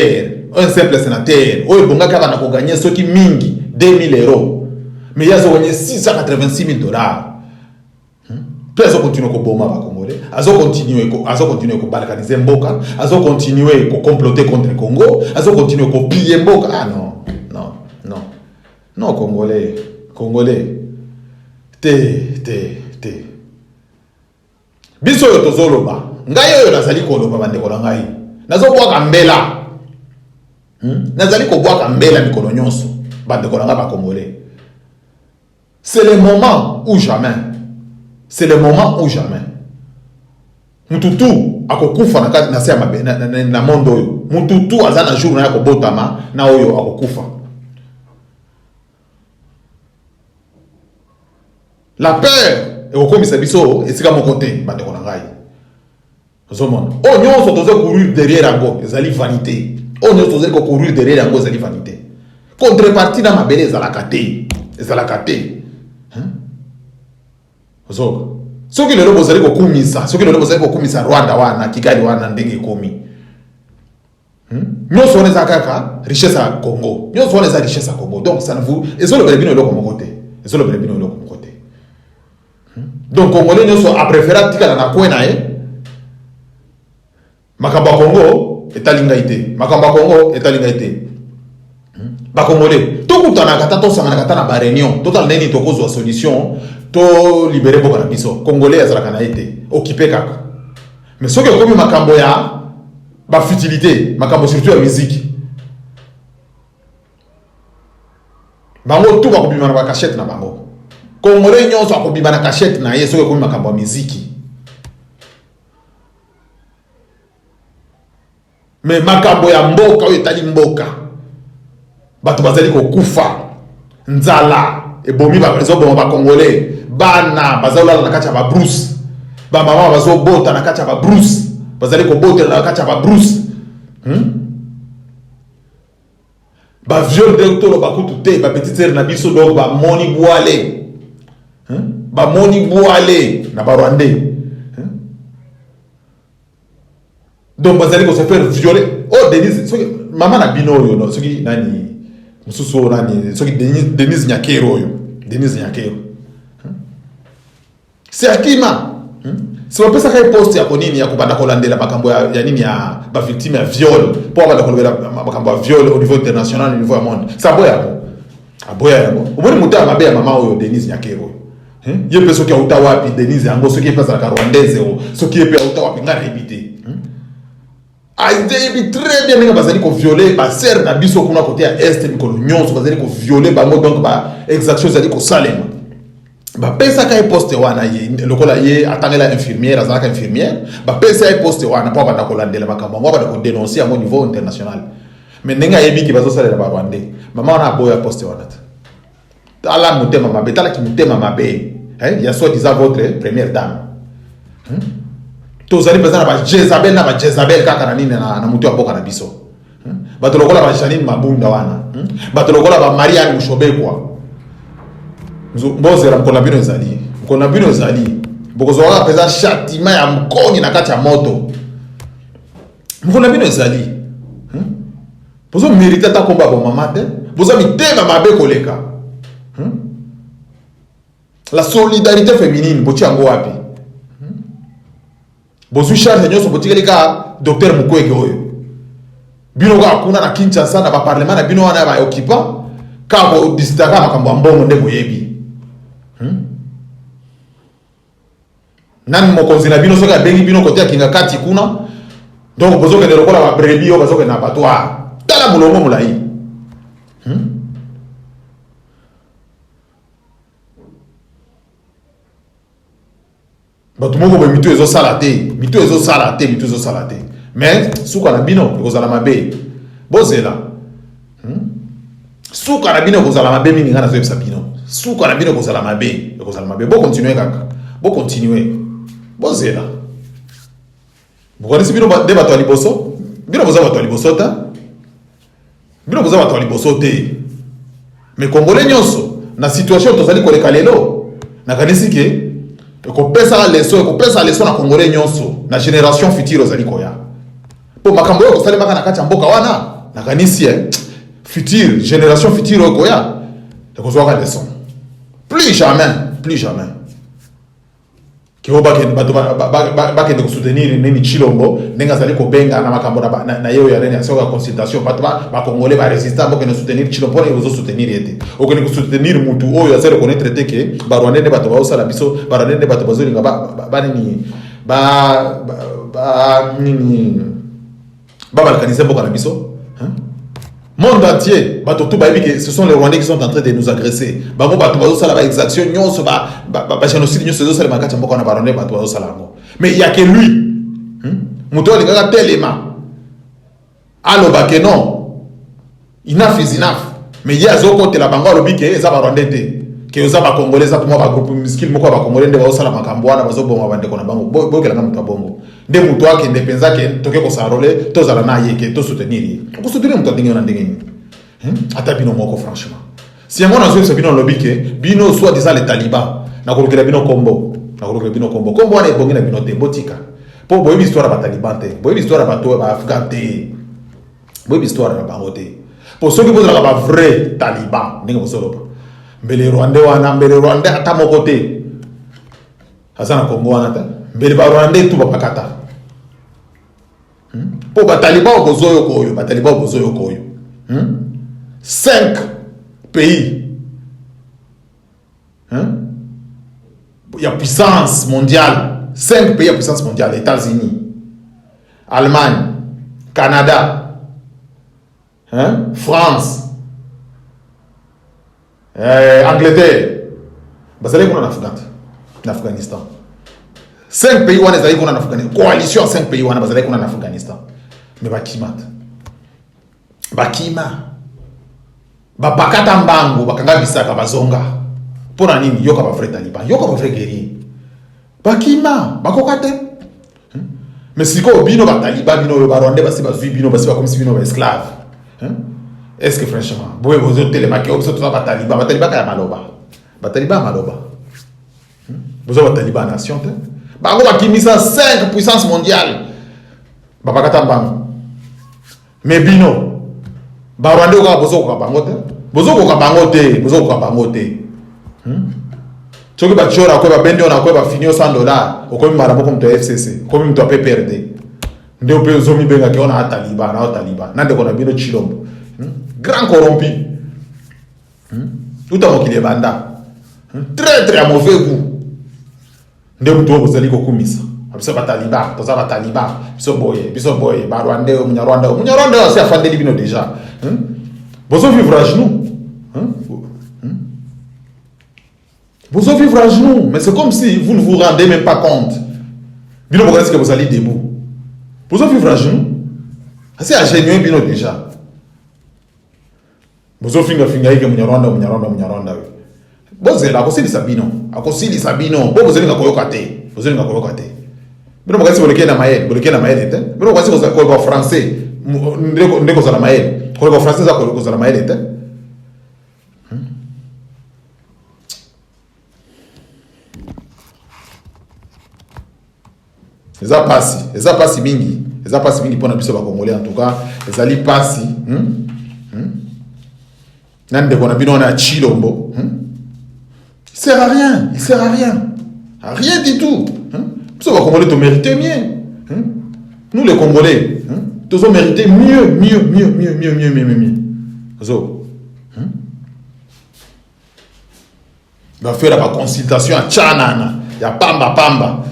oh, bonga kaba na ko gagner ce qui mingi 2 000 euros. Mais il y a gagné 686 000 dollars. Puis ils ont continué à bomber les Congolais, ils ont continué à balkaniser Mboka, ils ont continué à comploter contre le Congo, ils ont continué à piller Mboka. Ah non, Congolais, biso yo tozoloba. Ngai yo nazali koloba bandeko na ngai. Nazobwaka mbela. Nazali kobwaka mbela mikolo nyonso bandeko na ngai ba Congolais. C'est le moment ou jamais. C'est le moment ou jamais. Mututu akokufa na se na mondo oyo. Mututu azana jour na yakobotama na oyo akokufa. La peur ekokomisa biso esika moko te bandeko na ngai. Zomon. Oh nyonso tozo courir derrière yango, ezali vanité. Oh nyonso tozo courir derrière yango, ezali vanité. Contrepartie na mabele ezalaka te. Ozo. Soki lelo bozali kokumisa Rwanda wana, Kigali wana ndenge komi. Nyonso wana za kaka richesse à Congo. Nyonso wana za richesse à Congo. Donc ça ne vous ezolo belebino eloko mokote. Donc Congolais nyonso a préféré tika na kwena Makamba Congo etalingaite. Ba Congolais to kutana kata to sangana kata na ba réunion total neni to kozo solution to libérer boka na biso Congolais azalaka na été occupé kaka. Mais ce que comme makambo ya ba futilité makambo surtout la musique bango tout ba kobima na ba cachette na bango Congolais nyonso akobima na cachette na ye ce que comme makambo ya musique. Mais makambo ya mboka oyo etali mboka bato bazali kokufa nzala ebomi bazoboma ba Congolais bana bazolala na kati ya ba brousse ba mama bazobota na kati ya ba brousse bazali kobotela na kati ya ba brousse ba viol directeur ba kutu te ba petite sœur na biso donc ba moni boale na ba Rwandais. Donc bazali ko se faire violer. Oh Denise, maman na bino yo no, soki nani mususu nani, soki Denise Nyakero yo. C'est akima. C'est pas ça qu'il poste ya konini ya kubanda kolandela makambo ya nini ya ba victime ya viol. Pour banda kolobela makambo ya viol au niveau international, au niveau du monde. Ça boya yako. Uboni muta mabe ya mama oyo Denise Nyakero. Ye peso ki auta wapi Denise yango soki pesa la Rwandaise o, soki pe auta wapi ngara ebité. Aïe, très bien, mais bazali ko violer ba sœur na biso kuna côté à est mikolo nyonso bazali ko violer bango donc ba exaction zali ko salema ba pesa ka poste wana ye lokola ye atangela infirmière azalaka infirmière ba pesa e poste wana pa banda ko landela makambo ba ko dénoncer au niveau international mais nenga yebi ki bazo salela ba Rwandais mama wana boya poste wana ala mutema mabe tala ki mutema mabe ya soit disant votre première dame tozali bezana ba Jezabel kaka na nini na mutu ya boka na biso bato lokola ba Janine Mabunda wana bato lokola ba Maria Mushobekwa mbozera mkona bino ezali bokozo waka peza châtiment ya mkongi na kati ya moto mkona bino ezali bozo mérite ta komba bo mamate bozo mitema mabe koleka la solidarité féminine bochi yango wapi bozu charge nyoso botikeli ka docteur Mukwege oyo bino ka kuna na Kinshasa na ba parlement na bino wana ba occupant ka bo distaka makambo mbongo nde boyebi nan mokonzi na bino soka bengi bino kotia kinga kati kuna donc bozo ke lokola ba brebis o bazo ke na abattoir tala mulomo mulai Bato moko ba mito ezo salate, mais suka na bino ekozala mabe. Bozela. Suka na bino ekozala mabe mingi ngana zo yebisa bino. Suka na bino ekozala mabe. Bo continuer kaka. Bo continuer. Bozela. Bukanisi bino de bato aliboso? Bino boza bato aliboso ta? Bino boza bato aliboso te. Mais Congolais nyonso na situation tozali koleka lelo. Nakanisi ke ekopesa leso na Congolais nyonso na génération future ozali koya. Po makambo yo kosale maka na kati ya mboka wana nakanisi future génération future okoya ekozwa ka leçon. Plus jamais. Kibo bakende soutenir nini Chilombo ndenge azali kobenga na makambo na yeo ya nene ya soka consultation bato ba Congolais ba résistant bokende soutenir Chilombo ne bozo soutenir yete okende soutenir mutu oyo azali reconnaître te ke ba Rwanda ne bato ba osala biso ba Rwanda ne bato bazolinga ba nini balkaniser mboka na biso monde entier bato tout ba que ce sont les Rwandais qui sont en train de nous agresser bango bato bazo sala ba exaction nyonso ba génocide nyonso zo sala makati mboka na ba Rwandais bato bazo sala ngo mais il y a que lui muto lingaka telema aloba ke non enough is enough mais il y a zoko te la bango alobi ke eza ba Rwandais te ke eza ba Congolais za pour ba groupe miskil moko ba Congolais nde bazo sala makambo wana bazo bonga bande kona bango bokela na muto bongo nde muto wake ndepenza ke toke ko sarole to zala na yeke to soutenir ko soutenir muto ndenge na ndenge ata bino moko franchement si yango na zo bino lobby ke bino soit disant les talibans na ko lokela bino kombo kombo wana ebongi na bino te botika po boyebi histoire ba taliban te boyebi histoire ba to ba afghan te boyebi histoire ba bangote po soki bozala ba vrai taliban ndenge bosoloba mbele Rwanda ata moko te azana Congo wana ta mbele ba Rwanda tu ba pakata po ba taliban bozoyo koyo 5 pays il y a puissance mondiale 5 pays à puissance mondiale États-Unis Allemagne Canada France Angleterre bazali kuna na Afghanistan 5 pays wana bazali kuna na Afghanistan coalition 5 pays wana bazali kuna na Afghanistan mais bakima bakata mbangu bakanga bisaka bazonga pona nini yoka ba vrai taliban yoka ba vrai guerrier bakima bakokate mais siko bino ba taliban bino ba Rwanda basi bazui bino basi comme si bino ba esclave est-ce que franchement boye bozo telema ke obso to ba taliban ka maloba ba taliban maloba bozo ba taliban nation te bango bakimisa 5 puissance mondiale bakata mbangu mais bino ba Rwanda ko bozo ko bango te Choki ba chora ko ba bende ona ko ba finio $100 ko mi mara moko mto FCC ko mi mto PPRD ndio pe zomi benga ke ona Taliban nande ko na bino Chilombo grand corrompu tout à mokile banda très mauvais goût ndio mto ozali ko kumisa biso ba Taliban to za ba Taliban biso boye ba Rwanda munyarwanda asi afandeli bino déjà bozo vivre à genoux vous vivre à genoux, mais c'est comme si vous ne vous rendez même pas compte. Bino bokasi que vous allez debout. Vous vivre à genoux. C'est à genoux bino déjà. Vous finga que munyarwanda. Bozela akosili sabino. Bo bozelinga koyoka te. Bino bokasi boleke na maele te. Bino bokasi ko français. Ndeko za la maele. Ko français za ko za la maele te. Eza pasi mingi pona biso ba Congolais en tout cas ezali pasi nande kona bino na Chilombo il sert à rien du tout biso ba Congolais to mériter mieux nous les Congolais tous mériter mieux zo va faire la consultation à Chanana ya pamba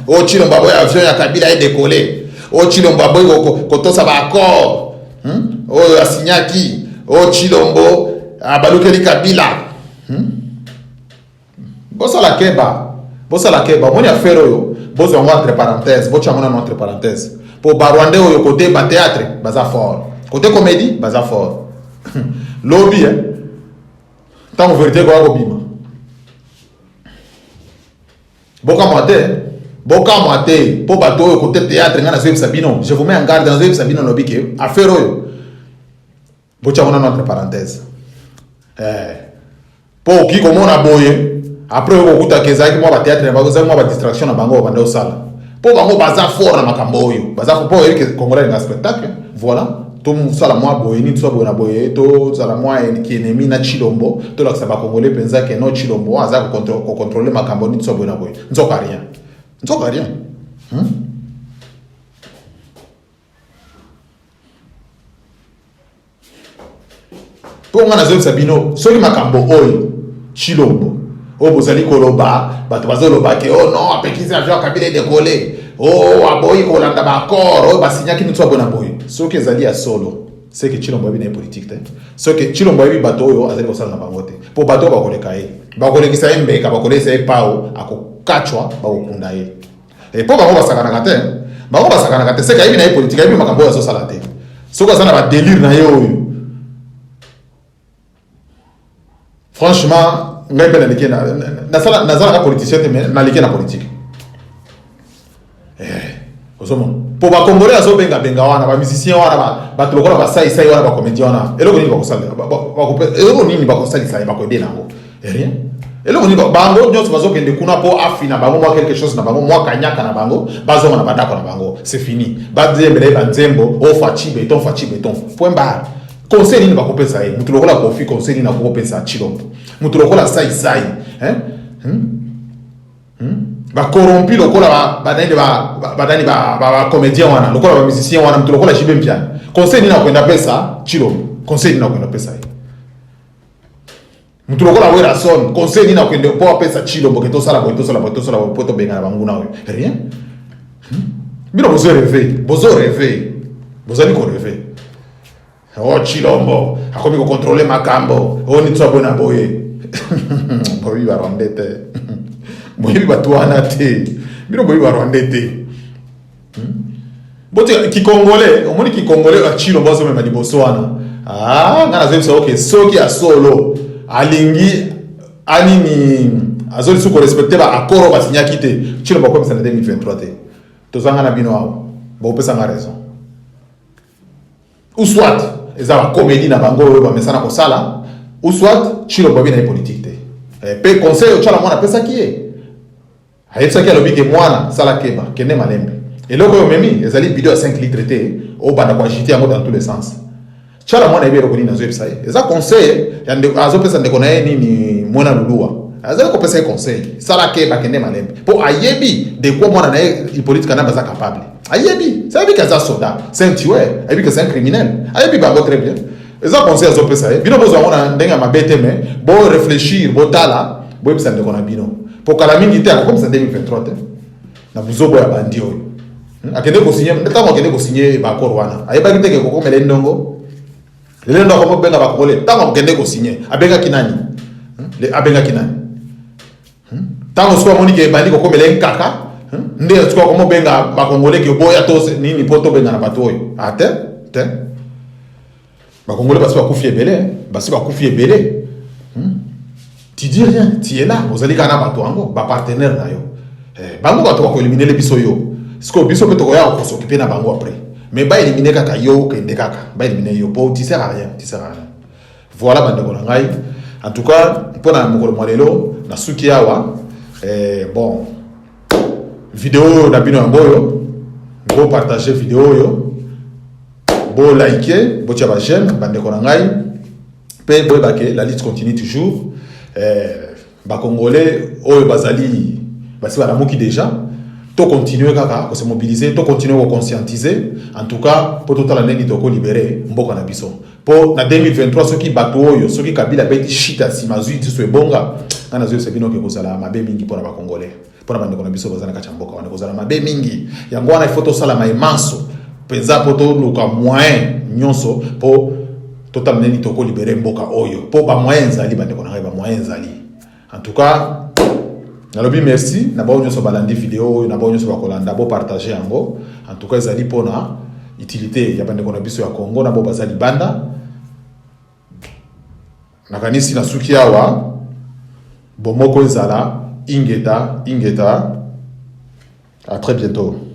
o Chilombo boy avion ya Kabila est décollé o Chilombo boy ko tosa ba accord o asinyaki o Chilombo balukeli Kabila. Bossa la keba. Moni affaire yo. Bossa entre parenthèses. Bocha mona entre parenthèses. Pour Barwande yo côté théâtre, baza fort. Côté comédie, baza fort. Lobby, tant vérité quoi bima. Boka moite. Pour bateau yo côté théâtre ngana Zoé Sabino. Je vous mets en garde dans Zoé Sabino lobby que affaire yo. Bocha mona entre parenthèses. Pour qui comme on a boyé. Après on kuta kezaki moi ba théâtre moi ba distraction na bango bande au sala. Pour bango baza fort na makambo yo. Baza fort pour que congolais na spectacle. Voilà. Tout sala moi boyé ni tso boyé na boyé to sala moi qui ennemi na Chilombo to la saba congolais penza que no Chilombo aza ko contrôler makambo ni tso boyé na boyé. Nzoka rien. Pour ngana Zoé Sabino, soki makambo oyo Chilombo bozali koloba bato bazoloba ke non apekisi avion Kabila décoller aboyi kolanda ba accord basignaki nitso abona boyi soki ezali ya solo c'est que Chilombo bi na politique te soki Chilombo bi bato oyo azali kosala na bango te po bato bakoleka ye bakolekisa ye mbeka bakolesa ye pao akokachwa bakokunda ye po bango basakanaka te c'est que bi na politique bi makambo ya sosala te soki azana ba délire na ye oyo franchement ngai pe nazala ka politicien te mais naliki na politique ozomona po ba congolais azobenga wana ba musicien wana ba tulokola ba sai wana ba comédien wana eloko nini bakosala ba koede nango rien eloko nini bango nyonso bazokende kuna po afina bango mwa quelque chose na bango mwa kanyaka na bango bazonga na bandako na bango c'est fini bazembele banzembo fachi beton point barre conseil nini bakopesa ye mutu lokola kofi conseil nini akopesa Chilombo mutu lokola sai ba corrompi lokola badani ba comédien wana lokola ba musicien wana mutu lokola jibe mpiana conseil nini akwenda pesa Chilombo conseil nini akwenda pesa ye mutu lokola wera son conseil nini akwenda po pesa Chilombo ke tosala po to benga na banguna oyo rien bino bozo rêver bozali ko rêver Chilombo akomi ko contrôler makambo ni tsobo na boye boyi barondete boyi batuana te bino boyi barondete bote ki congolais omoni ki congolais a Chilombo zo mema liboso wana ngana zemsa okay soki a solo alingi anini azoli suko respecter ba accord ba signaki te Chilombo ko msana 2023 te tozanga na bino awo bo pesa nga raison ou soit ezala comédie na bango ba mesana ko sala ou soit Chilombo bi na politique te pe conseil chala mwana pesa kié ayetsa ki alobi ke mwana sala keba kene malembe eloko yo memi ezali video ya 5 litres te o bana kwa agiter yango dans tous les sens chala mwana ebe rokoni na zo epsa eza conseil ya azo pesa ndeko na ye nini mwana lulua azali ko pesa conseil sala keba kene malembe po ayebi de quoi mwana na ye politique na baza capable ayebi ça veut dire que ça soda c'est un tueur ayebi que c'est un criminel ayebi bango très bien eza conseil azo pesa bino bozo ngona ndenga mabete mais bo réfléchir bo tala bo epsa ndeko na bino po kala mingi te comme ça 2023 te na buzobo ya bandi oyo akende ko signer ntango akende ko signer ba accord wana ayeba kite ke ko mele ndongo le ndo ko benga ba kole ntango akende ko signer abenga kinani le abenga kinani ntango siko moni ke bandi ko mele nkaka nde siko ko benga ba kongole ke boya to nini poto benga na bato oyo ate te ba kongole basi ba kufie belé tu dis rien tu es là ozali kana bato ango ba partenaire na yo bango bato ko éliminer le biso yo siko biso pe to ko ya ko s'occuper na bango après mais ba éliminer kaka yo ke ndekaka ba éliminer yo po tu sers à rien voilà bande ko ngai en tout cas pour na mokolo molelo na suki awa bon vidéo na bino ngoyo go partager vidéo yo bo liker bo tia ba j'aime bande ko ngai pe bo baké la liste continue toujours ba congolais oyo bazali basi bana moki déjà to continuer kaka ko se mobiliser to continuer ko conscientiser en tout cas pour total année to ko libérer mboka na biso pour na 2023 soki bato oyo soki Kabila beti shita simazui tiso ebonga kana zo sebino ke kozala mabe mingi pour ba congolais pour na bande ko na biso bazana ka chamboka wana kozala mabe mingi yango wana il faut to sala ma imanso penza poto luka moyen nyonso pour total neni toko libérer mboka oyo po ba moyen zali bande ko na ba moyen zali. En tout cas nalobi merci na ba onyo so balandi vidéo na ba onyo so bakolanda bo partager yango. En tout cas zali pona utilité ya bande ko na biso ya Congo na bo bazali banda na kanisi na suki awa bomoko ezala ingeta à très bientôt.